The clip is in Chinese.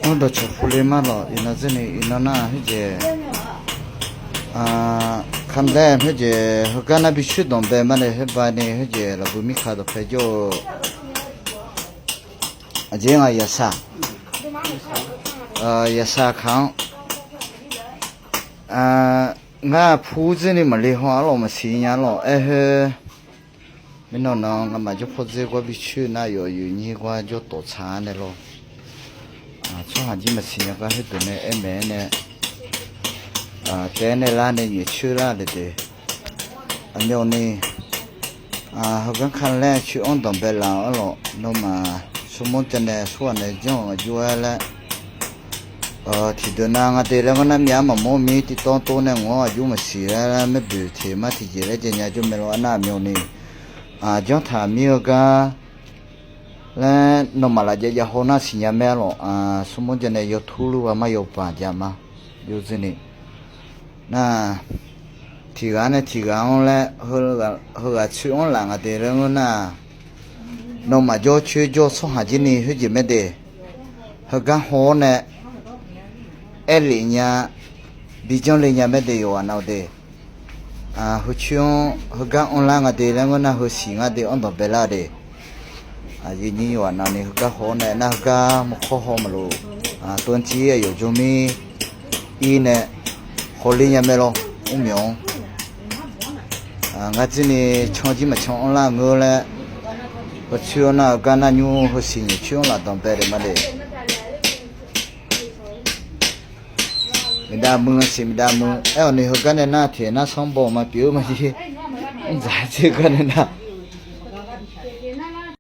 我都吃苦的嘛了，因那这里因那那些看来那些和刚那必须东北嘛的，那把那些了不米看到拍就这样也啥，也啥看，我铺子里嘛的话了，我们新年了，没弄弄，我们就铺子我必须那有你我就多餐的咯。从下几么新年个很多呢，买呢，在那拉呢也去拉的的，苗呢，好像看来去安东北啦了，那么什么真的说呢，讲就了，提到那个对了，我那面嘛毛米的当多呢，我就没事了，没白天嘛，提起来人家就没了那苗呢，讲他苗个。那那么了，就好那新年买了什么叫呢？有土路嘛，有搬家嘛，有这里。那提干嘞，后个去往两个地方那，那么就去就从下几年去没得，后个好呢，2年，比较2年没得有那的，后去后个往两个地方那后新个地往东北来的。这你话那你个好呢，那个么好好么咯？冬季有就没，呢，好里也没咯，我苗。我这里长期么长了我嘞，我去那个那牛和新去那东北的么的，没得么是没得么，你和个那天那上班嘛，比如么是，你咋这个呢？